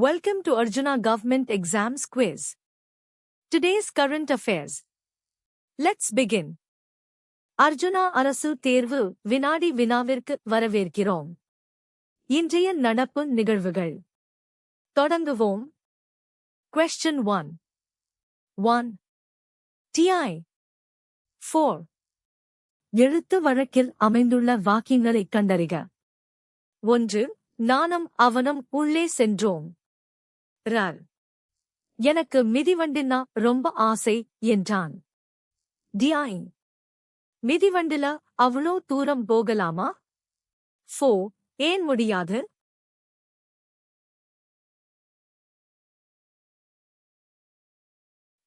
Welcome to Arjuna Government Exams Quiz. Today's current affairs. Let's begin. Arjuna அரசு தேர்வு வினாடி வினாவிற்கு வரவேற்கிறோம். இன்றைய நடப்பு நிகழ்வுகள். தொடங்குவோம். Question 1. 1. TI 4. எழுத்து வழக்கில் அமைந்துள்ள வாக்கியங்களைக் கண்டறிக. 1. நானும் அவனும் உள்ளே சென்றோம். ர். எனக்கு மிதிவண்டினா ரொம்ப ஆசை என்றான். DI. மிதிவண்டில அவ்வளோ தூரம் போகலாமா? 4. ஏன் முடியாது?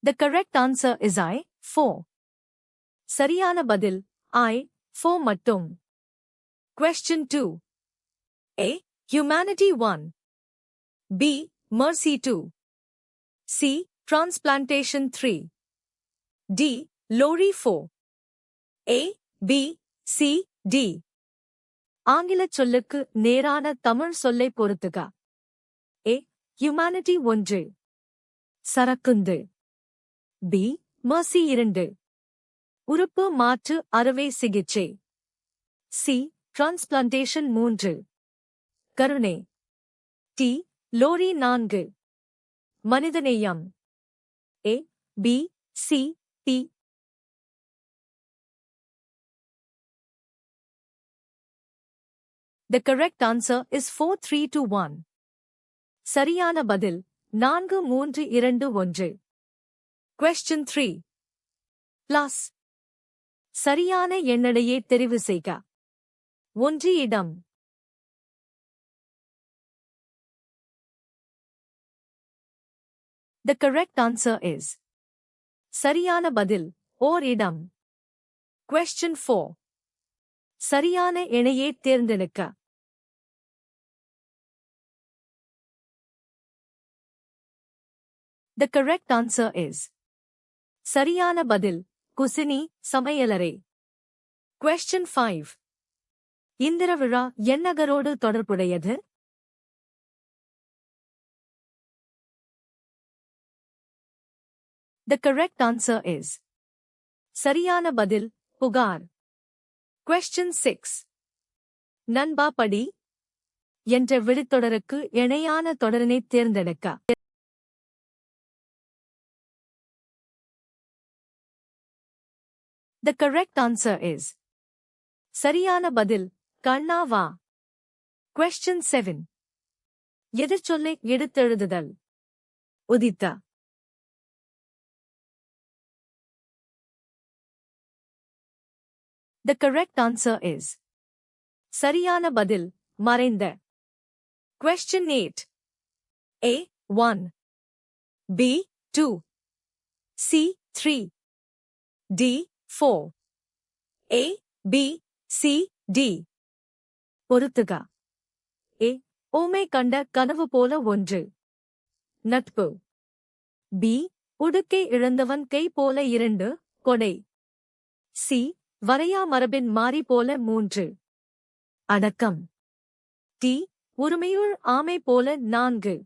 The correct answer is I, 4. சரியான பதில் I, 4 மட்டும். Question 2. A. Humanity 1. B. Mercy 2. C. Transplantation 3. D. Lorry 4. A. B. C. D. ஆங்கிலச் சொல்லுக்கு நேரான தமிழ் சொல்லை பொறுத்துக. A. Humanity 1. சரக்குந்து. B. Mercy 2. உறுப்பு மாற்று அறுவை சிகிச்சை. C. Transplantation 3. கருணை. T. லோரி 4. மனிதநேயம். A. B. C. T. The correct answer is 4 3 2 1. சரியான பதில் 4 3 2 1. Question 3. Plus. சரியான எண்ணையே தெரிவு செய்க. 1 இடம். The correct answer is. சரியான பதில் ஓர் இடம். Question 4. சரியான எண்ணையே தேர்ந்தெடுக்க. The correct answer is. சரியான பதில் குசினி சமையலறை. Question 5. இந்திர விழா எந்நகரோடு தொடர்புடையது? The correct answer is. சரியான பதில் புகார். Question 6. நண்பா படி என்ற விழித்தொடருக்கு இணையான தொடரினைத் தேர்ந்தெடுக்க. The correct answer is. சரியான பதில் கண்ணா வா. Question 7. எதிர்ச்சொல்லை எடுத்தெழுதுதல். உதித்த. The correct answer is. சரியான பதில் மறைந்த. Question 8. A. 1. B. 2. C. 3. D. 4. A. B. C. D. பொறுத்துக. A. ஊமை கண்ட கனவு போல ஒன்று. நட்பு. B. உடுக்கை இழந்தவன் கை போல 2. கொடை. C. வரையா மரபின் மாறி போல 3. அடக்கம். T. உரிமையுள் ஆமை போல 4.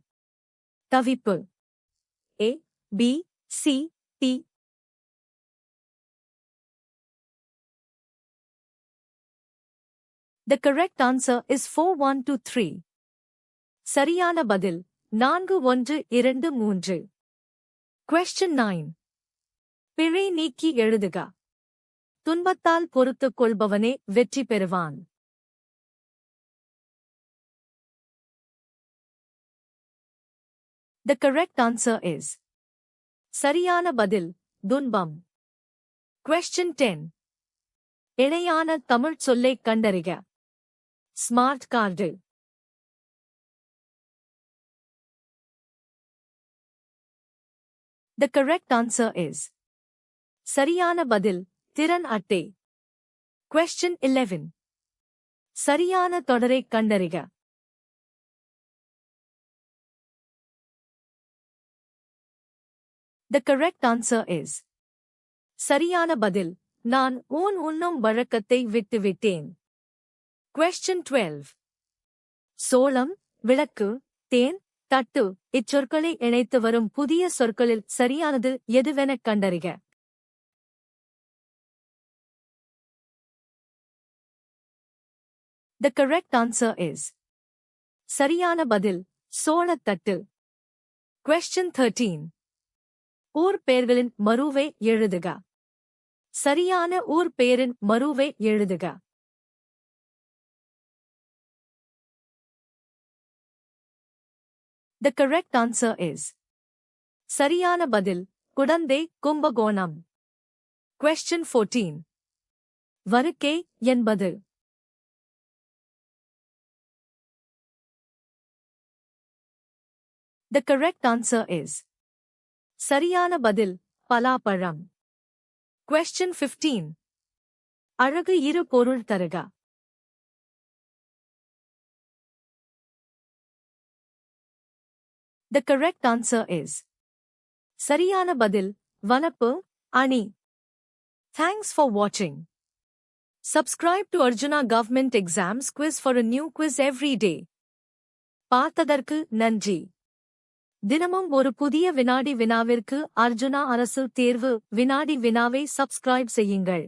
தவிப்பு. A. B. C. T. The correct answer is 4 1 2 3. சரியான பதில் 4 1 2 3. Question 9. பிழை நீக்கி எழுதுக. துன்பத்தால் பொறுத்துக் கொள்பவனே வெற்றி பெறுவான். The correct answer is. சரியான பதில் துன்பம். Question 10. இணையான தமிழ்ச் சொல்லைக் கண்டறிக. Smart card. The correct answer is. சரியான பதில் திறன் அட்டை. Question 11. சரியான தொடரைக் கண்டறிக. The correct answer is. சரியான பதில் நான் உண்ணும் வழக்கத்தை விட்டுவிட்டேன். Question 12. சோளம், விளக்கு, தேன், தட்டு இச்சொற்களை இணைத்து வரும் புதிய சொற்களில் சரியானது எதுவெனக் கண்டறிக. The correct answer is சரியான பதில் சோளத்தட்டு. Question 13. ஊர் பெயர்களின் மருவை எழுதுக. சரியான ஊர் பெயரின் மருவை எழுதுக. The correct answer is சரியான பதில் குடந்தை கும்பகோணம். Question 14. வருக்கை என்பது. The correct answer is சரியான பதில் பலாப்பழம். Question 15. அழகு இரு பொருள் தருக. The correct answer is சரியான பதில் வனப்பு அணி. Thanks for watching. Subscribe to Arjuna Government Exams Quiz for a new quiz every day. பார்த்ததற்கு நன்றி. தினமும் ஒரு புதிய வினாடி வினாவிற்கு அர்ஜுனா அரசு தேர்வு வினாடி வினாவை சப்ஸ்கிரைப் செய்யுங்கள்.